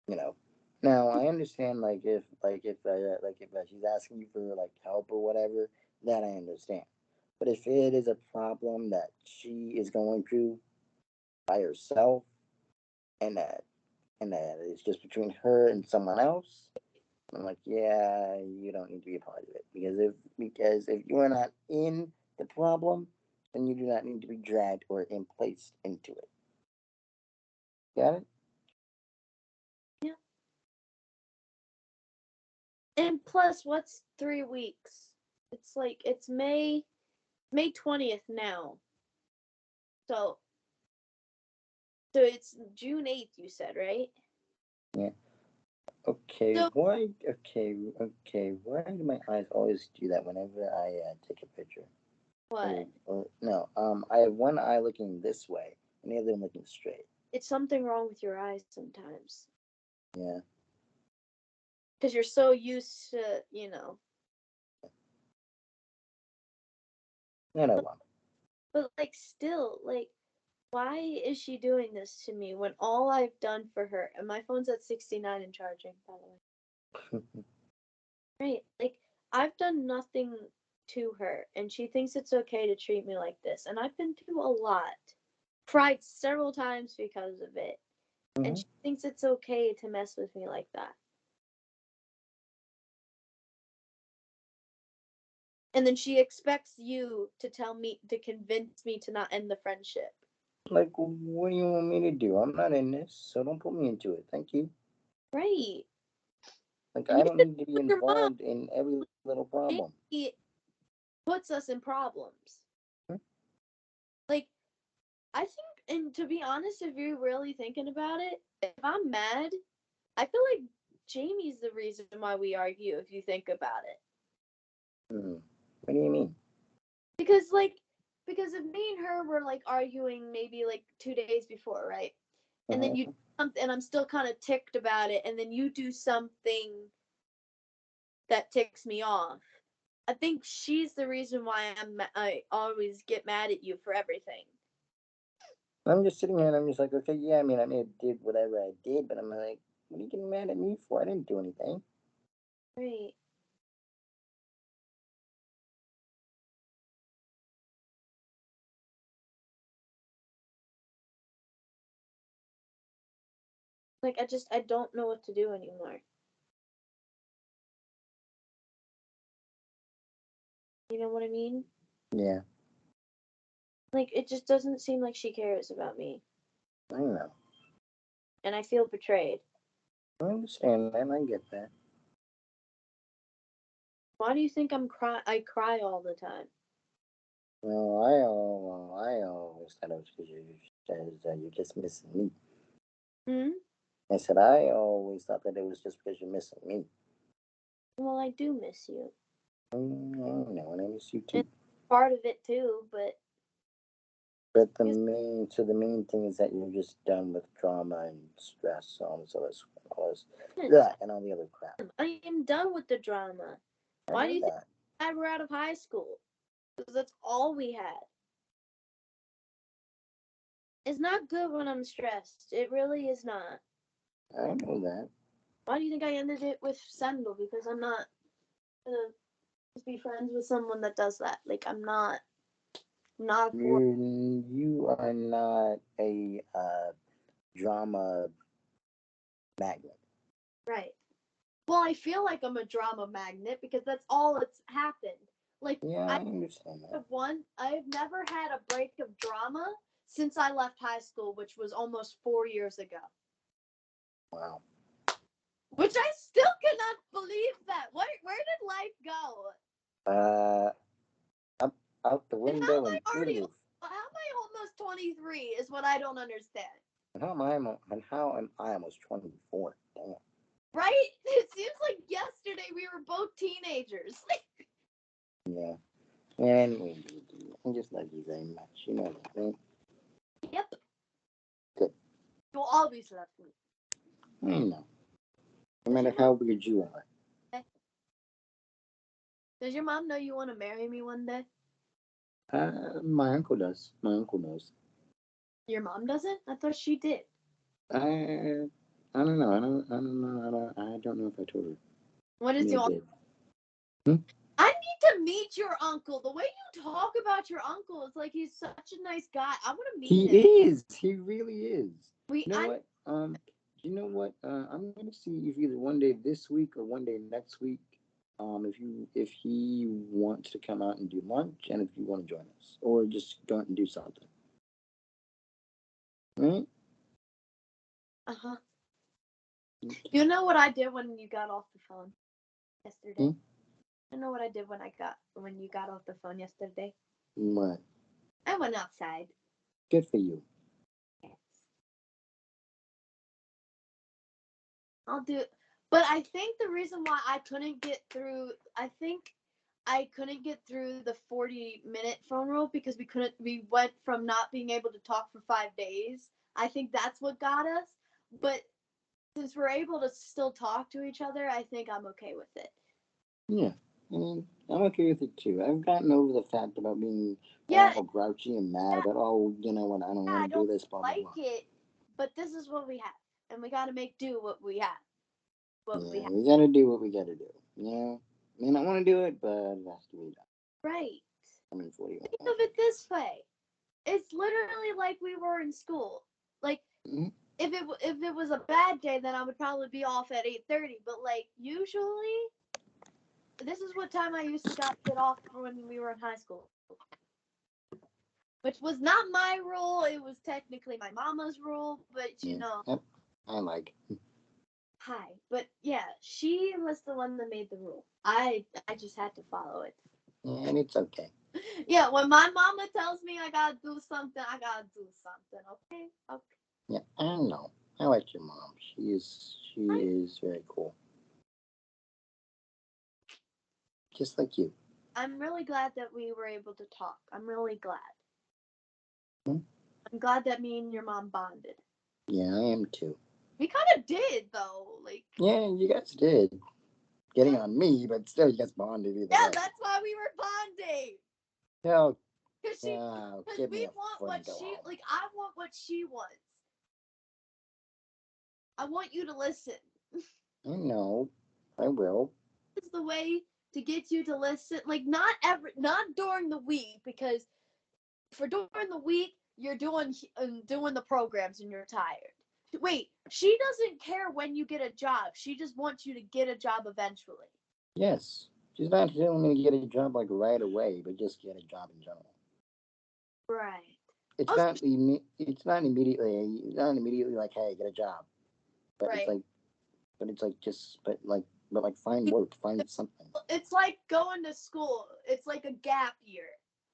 you know. Now I understand like if she's asking you for like help or whatever, that I understand. But if it is a problem that she is going through by herself and that it's just between her and someone else, I'm like, yeah, you don't need to be a part of it because if you are not in the problem, then you do not need to be dragged or in placed into it. Got it? Yeah. And plus, what's 3 weeks? It's like it's May 20th now. So it's June 8th. You said right? Yeah. Okay. So Why? Okay. Okay. Why do my eyes always do that whenever I take a picture? what? Or no. I have one eye looking this way and the other one looking straight. It's something wrong with your eyes sometimes. Yeah. Because you're so used to, I know but, one. but like still, like why is she doing this to me when all I've done for her and my phone's at 69 and charging, by the way. Right. Like I've done nothing to her and she thinks it's okay to treat me like this. And I've been through a lot. Cried several times because of it. And Hmm. she thinks it's okay to mess with me like that. And then she expects you to tell me to convince me to not end the friendship. Like, what do you want me to do? I'm not in this, so don't put me into it. Thank you. Right. Like, And I you don't did need to be with your mom. involved in every little problem. It puts us in problems. Hmm? Like I think, and to be honest, if you're really thinking about it, if I'm mad, I feel like Jamie's the reason why we argue. If you think about it, Hmm. What do you mean? because because if me and her were like arguing maybe like 2 days before, right, and then you Uh-huh. do something, and I'm still kind of ticked about it, and then you do something that ticks me off. I think she's the reason why I always get mad at you for everything. I'm just sitting here and I'm just like, okay, yeah, I mean, I may have did whatever I did, but I'm like, what are you getting mad at me for? I didn't do anything. Right. Like I don't know what to do anymore. You know what I mean? Yeah, Like it just doesn't seem like she cares about me, I know. and I feel betrayed. I understand that. I get that. Why do you think I cry all the time? I always thought it was because you're just missing me. Hmm? I said I always thought that it was just because you're missing me. Well, I do miss you. I know, and I miss you And too. part of it too, but But just the main thing is that you're just done with drama and stress, I yeah, and all the other crap. am done with the drama. I Why do know you think that. we're out of high school? Because that's all we had. It's not good when I'm stressed. It really is not. I know that. Why do you think I ended it with Sendel? Because I'm not gonna just be friends with someone that does that. Like I'm not for You are not a drama magnet. right. Well, I feel like I'm a drama magnet because that's all that's happened. Like Yeah, I I understand that. I've never had a break of drama since I left high school, which was almost 4 years ago. Wow. Which I still cannot believe that. Where did life go? Uh, up out the And how am window I and through the already? roof. How am I almost 23? Is what I don't understand. And how am I almost 24? Damn. Right? It seems like yesterday we were both teenagers. Yeah. And I just love you very much. You know that, right? Yep. Good. You'll always love me. I know. No Does matter your how mom? weird you are. Does your mom know you want to marry me one day? My uncle does. My uncle knows. Your mom doesn't? I thought she did. I I don't know. I don't know. I don't know if I told her. What is Maybe I your? did. Hmm? I need to meet your uncle. The way you talk about your uncle is like he's such a nice guy. I want to meet him. He is. He really is. We You know I what? You know what? I'm gonna see if either one day this week or one day next week. If he wants to come out and do lunch, and if you want to join us, or just go out and do something, right? uh-huh. You know what I did when you got off the phone yesterday? Hmm? I know what I did when you got off the phone yesterday. What? I went outside. Good for you. Yes. I'll do it. But I think the reason why I think I couldn't get through the 40-minute phone rule because we went from not being able to talk for 5 days. I think that's what got us. But since we're able to still talk to each other, I think I'm okay with it. Yeah. I mean, I'm okay with it too. I've gotten over the fact about being Yeah, all grouchy and mad yeah, about, oh, you know what, I don't I want to don't do this, blah, blah, like blah. it, but this is what we have, and we got to make do what we have. What we Yeah, have. we gotta do what we gotta do. You know? I mean, I want to do it, but it has to be done. Right. I mean, what do you Think want? of it this way. It's literally like we were in school. Like Mm-hmm. if it was a bad day, then I would probably be off at 8:30. But like usually, this is what time I used to get off when we were in high school, which was not my rule. It was technically my mama's rule, but Yeah. Yep. I like it. hi. But yeah, she was the one that made the rule. I just had to follow it. Yeah, and it's okay. Yeah, when my mama tells me I gotta do something, I gotta do something. Okay, okay. Yeah, I know. I like your mom. She I, is very cool. Just like you. I'm really glad that we were able to talk. I'm really glad. Hmm? I'm glad that me and your mom bonded. Yeah, I am too. We kind of did though. Like, Yeah, you guys did. Getting on me, but still, you guys bonded either yeah, way. that's why we were bonding. Hell, Cause give me we a want what friend go she home. like. I want what she wants. I want you to listen. I know. I will. This is the way to get you to listen. Like, not during the week because for during the week you're doing the programs and you're tired. Wait, she doesn't care when you get a job. She just wants you to get a job eventually. Yes. She's not telling me to get a job like right away, but just get a job in general. Right. It's Also, not. It's not immediately. It's not immediately like, hey, get a job. But it's right. like But it's like find work, find something. It's like going to school. It's like a gap year.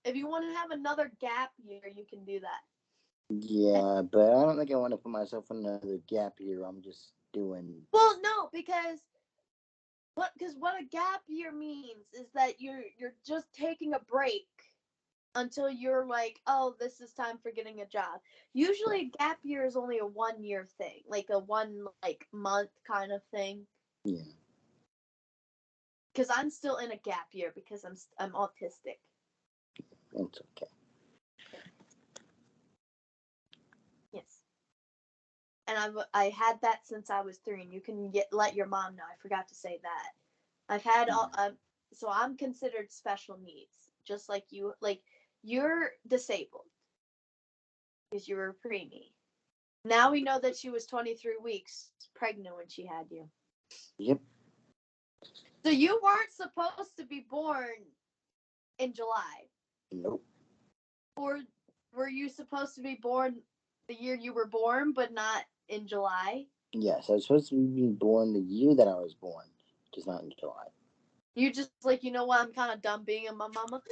If you want to have another gap year, you can do that. Yeah, but I don't think I want to put myself in another gap year. I'm just doing. Well, no, because what a gap year means is that you're just taking a break until you're like, oh, this is time for getting a job. Usually, a gap year is only a 1 year thing, like a one like month kind of thing. Yeah, Because I'm still in a gap year because I'm autistic. it's okay. Yes. And I had that since I was 3, and you can let your mom know. I forgot to say that. I've had all so I'm considered special needs, just like you. Like you're disabled because you were preemie. Now we know that she was 23 weeks pregnant when she had you. Yep. So you weren't supposed to be born in July, Nope. or were you supposed to be born the year you were born, but not in July? Yes, I was supposed to be born the year that I was born, just not in July. You just like, you know what? I'm kind of done being a mama.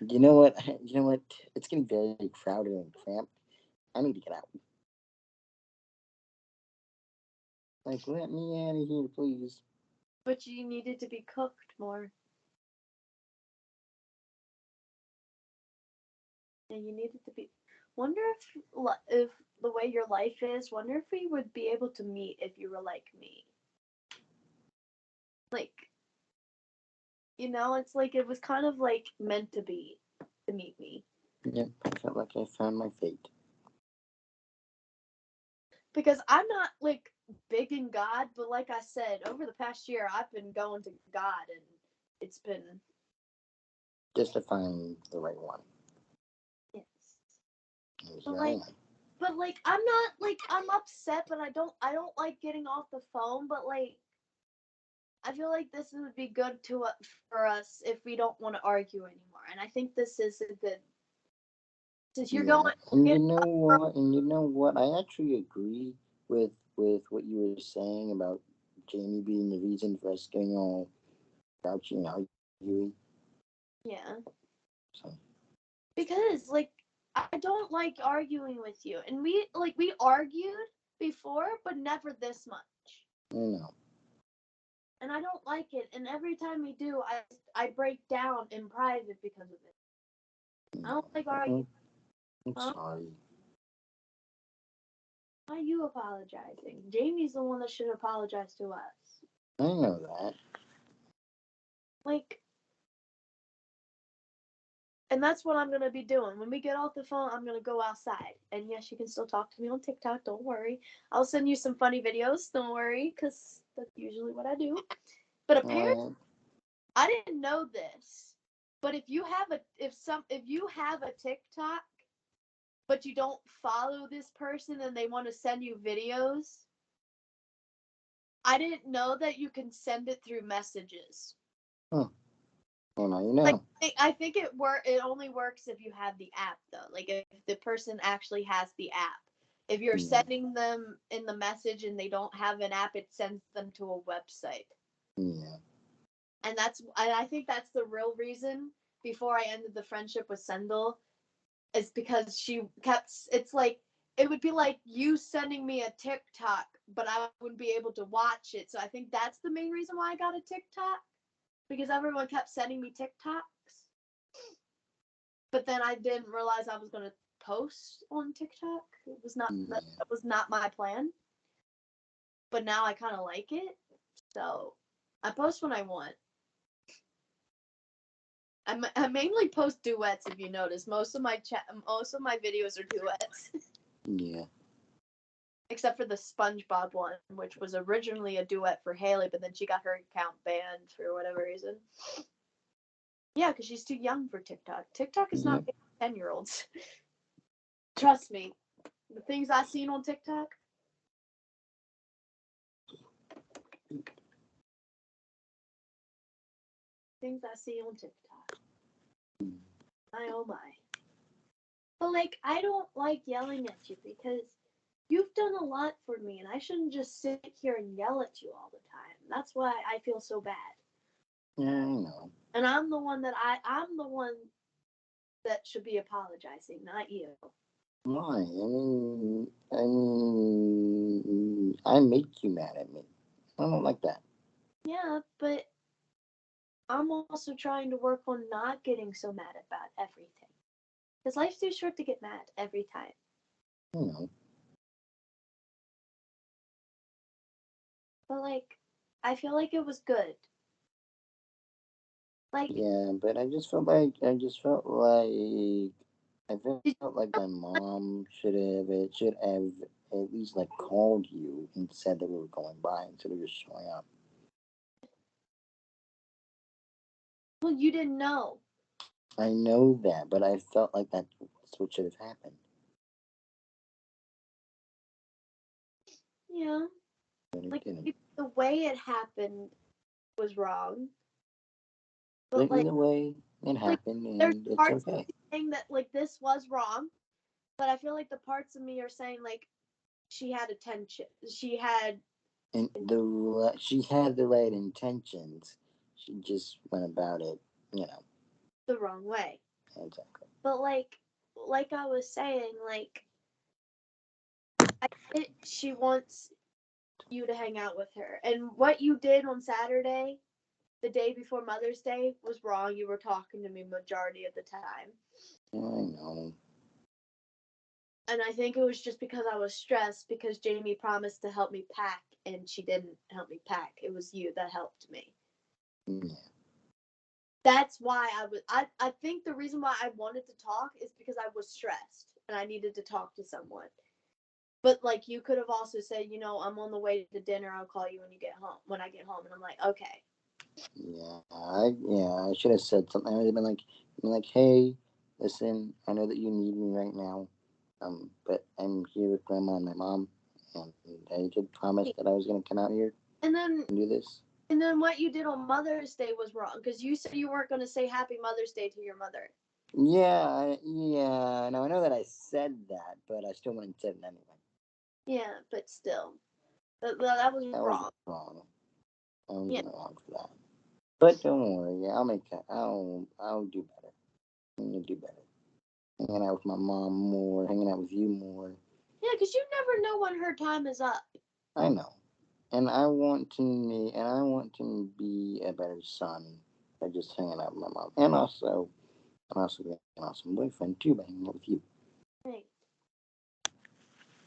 You know what? You know what? It's getting very crowded and cramped. I need to get out. Like, let me out of here, please. But you needed to be cooked more. And you needed to be. Wonder if the way your life is. Wonder if we would be able to meet if you were like me. Like, it's like it was kind of like meant to be to meet me. Yep, I felt like I found my fate. Because I'm not like big in God, but like I said, over the past year I've been going to God, and it's been Just to find the right one. yes. And But here I like am. but like I'm not like I'm upset, but I don't like getting off the phone, but like I feel like this would be good for us if we don't want to argue anymore. And I think this is a good since you're Yeah, going and get you know what? And you know what? I actually agree with what you were saying about Jamie being the reason for us getting all grouchy and arguing. yeah. So Because like I don't like arguing with you. And we argued before, but never this much. I know. And I don't like it. And every time we do, I break down in private because of it. I don't like arguing. I'm Huh? sorry. Why are you apologizing? Jamie's the one that should apologize to us. I know that. Like, and that's what I'm gonna be doing. When we get off the phone, I'm gonna go outside. And yes, you can still talk to me on TikTok. Don't worry. I'll send you some funny videos. Don't worry, because that's usually what I do. But apparently, Alright. I didn't know this. But if you have a TikTok, but you don't follow this person and they want to send you videos, I didn't know that you can send it through messages. Huh. Well, now you Like know. I think it only works if you have the app though. Like if the person actually has the app. If you're Yeah. sending them in the message and they don't have an app, it sends them to a website. Yeah. And I think that's the real reason before I ended the friendship with Sendel is because she kept it's like it would be like you sending me a TikTok, but I wouldn't be able to watch it. So I think that's the main reason why I got a TikTok because everyone kept sending me TikToks. But then I didn't realize I was going to post on TikTok. It was not Yeah. that was not my plan. But now I kind of like it. So I post when I want. I mainly post duets if you notice. Most of my videos are duets. Yeah. Except for the SpongeBob one, which was originally a duet for Haley, but then she got her account banned for whatever reason. Yeah, because she's too young for TikTok. TikTok is not 10-year-olds. Trust me. The things I've seen on TikTok. Things I see on TikTok. My oh my. But like, I don't like yelling at you because you've done a lot for me, and I shouldn't just sit here and yell at you all the time. That's why I feel so bad. Yeah, I know. And I'm the one that should be apologizing, not you. Why? I make you mad at me. I don't like that. Yeah, but I'm also trying to work on not getting so mad about everything. Because life's too short to get mad every time. You know. But like, I feel like it was good. Like, Yeah, but I felt did, like my mom should have at least like called you and said that we were going by instead of just showing up. well, you didn't know. I know that, but I felt like that's what should have happened. Yeah. But it Like, didn't. the way it happened was wrong. But But either way, it like, happened there's and it's parts of okay. me saying that like this was wrong, but I feel like the parts of me are saying like she had attention. She had And she had the right intentions. She just went about it, you know. the wrong way. Exactly. But like I was saying, like she wants you to hang out with her. And what you did on Saturday, the day before Mother's Day, was wrong. You were talking to me majority of the time. I know. And I think it was just because I was stressed because Jamie promised to help me pack and she didn't help me pack. It was you that helped me. Yeah. That's why I think the reason why I wanted to talk is because I was stressed and I needed to talk to someone. But like you could have also said, I'm on the way to dinner. I'll call you when I get home. And I'm like, okay. I should have said something. I would have been like, hey, listen, I know that you need me right now, but I'm here with grandma and my mom, and I did promise that I was gonna come out here And then and do this. and then what you did on Mother's Day was wrong because you said you weren't going to say Happy Mother's Day to your mother. Yeah. No, I know that I said that, but I still went and said it anyway. Yeah, but still, that was That was wrong. wrong. I was Yeah, wrong for that. But don't worry, yeah, I'll make that. I'll do better. I'm gonna do better. Hanging out with my mom more, hanging out with you more. yeah, because you never know when her time is up. I know, and I want to be a better son by just hanging out with my mom, and also being an awesome boyfriend too by hanging out with you. Hey,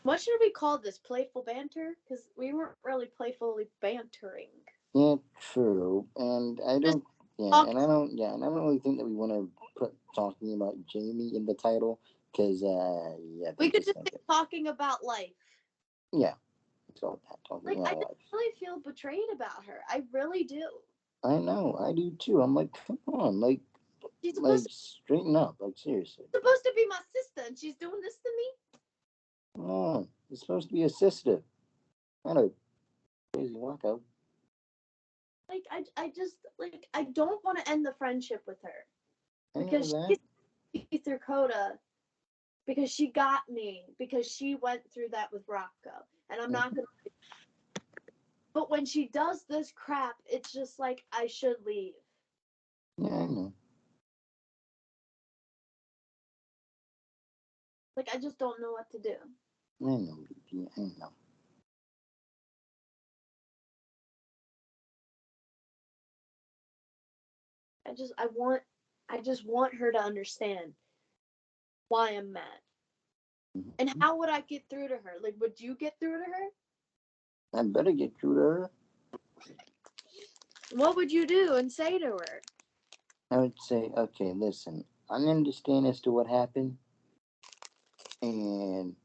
what should we call this? Playful banter? Because we weren't really playfully bantering. Yeah, true, and I Just don't. Yeah, talk. and I don't. Yeah, and I don't really think that we want to put talking about Jamie in the title because yeah, We that could just just make be it. talking about life. Yeah, it's all that talking Like I about just life. really feel betrayed about her. I really do. I know, I do too. I'm like, come on, She's like supposed to, straighten up, like seriously. supposed to be my sister, and she's doing this to me. Come on, it's supposed to be a sister, not a crazy wacko. Like I just like I don't want to end the friendship with her I know because that. she's through Coda because she got me because she went through that with Rocco, and I'm not Mhm. gonna. But when she does this crap, it's just like I should leave. Yeah, I know. Like I just don't know what to do. I know, BB. I know. I just I want I just want her to understand why I'm mad. And Mhm. how would I get through to her? Like would you get through to her? I better get through to her. What would you do and say to her? I would say, okay, listen, I understand as to what happened, and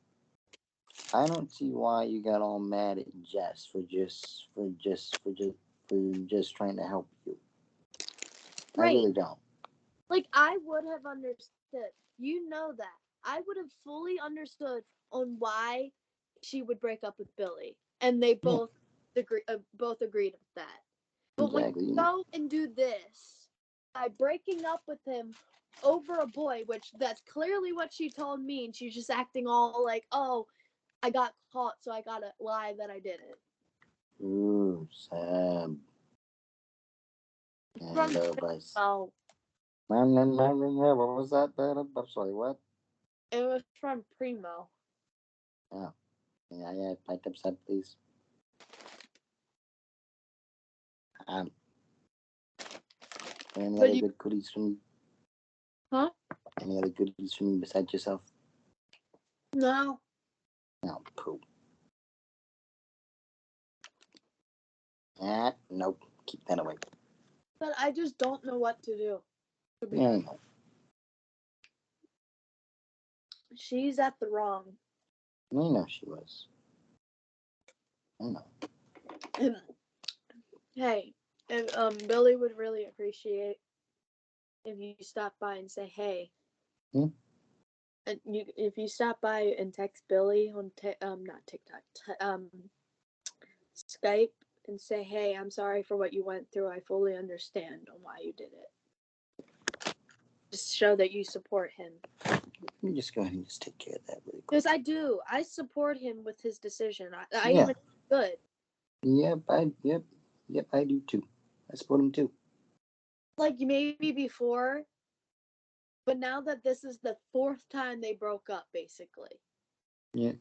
I don't see why you got all mad at Jess for just trying to help you. I Right. really don't. Like I would have understood. You know that. I would have fully understood on why she would break up with Billy. And they Yeah, both agreed with that. But when you exactly. go and do this by breaking up with him over a boy, which that's clearly what she told me, and she's just acting all like, oh, I got caught, so I gotta lie that I didn't. Ooh, Sam. From Hello, boys. oh, What was that? I'm sorry, what? it was from Primo. Oh, yeah, pipe up set, please. Any But other you, good goodies from you? huh? Any other goodies from you besides yourself? No. No, poop. Nope. Keep that away. But I just don't know what to do. To be Yeah, I honest. know. She's at the wrong. I know she was. I know. Hey, and Billy would really appreciate if you stop by and say hey. Hmm? And if you stop by and text Billy on not TikTok, Skype and say hey, I'm sorry for what you went through. I fully understand on why you did it. Just show that you support him. Let me just go ahead and just take care of that really quick. Because I do. I support him with his decision. I Yeah. even good. Yep, I do too. I support him too. Like maybe before, but now that this is the 4th time they broke up, basically. Yeah.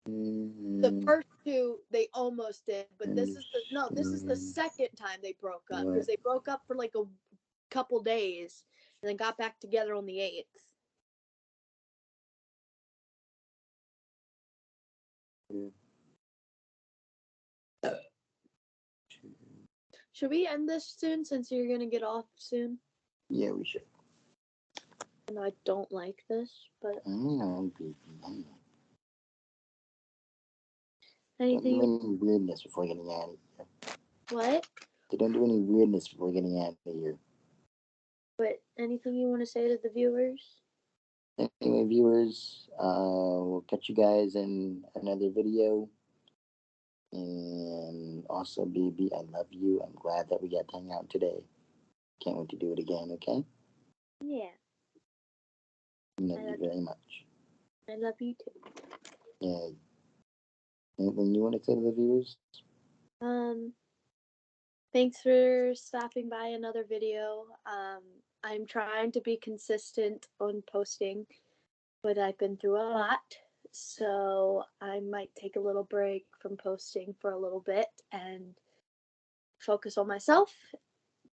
The first 2 they almost did, but this is the second time they broke up because they broke up for like a couple days and then got back together on the 8th. Yeah. Should we end this soon since you're gonna get off soon? Yeah, we should. And I don't like this, but I know, baby. I know. anything. Don't do any weirdness before getting out of here. What? Don't do any weirdness before getting out of here. But anything you want to say to the viewers? Anyway, viewers, we'll catch you guys in another video. And also, baby, I love you. I'm glad that we got to hang out today. Can't wait to do it again, okay? Yeah. I love you very much. I love you too. Yeah. Anything you want to say to the viewers? Thanks for stopping by another video. I'm trying to be consistent on posting, but I've been through a lot, so I might take a little break from posting for a little bit and focus on myself.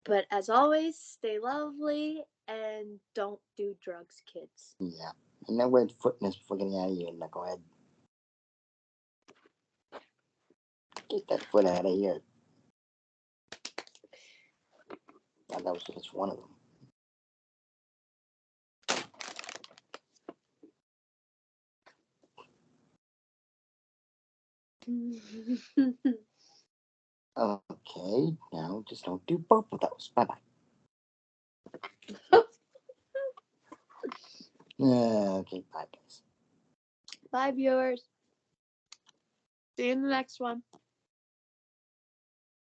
But as always, stay lovely and don't do drugs, kids. Yeah. And no weird footness before getting out of here, knucklehead. Get that foot out of here. That was just one of them. Okay, now just don't do both of those. Bye bye. Okay, bye guys. Bye, viewers. See you in the next one.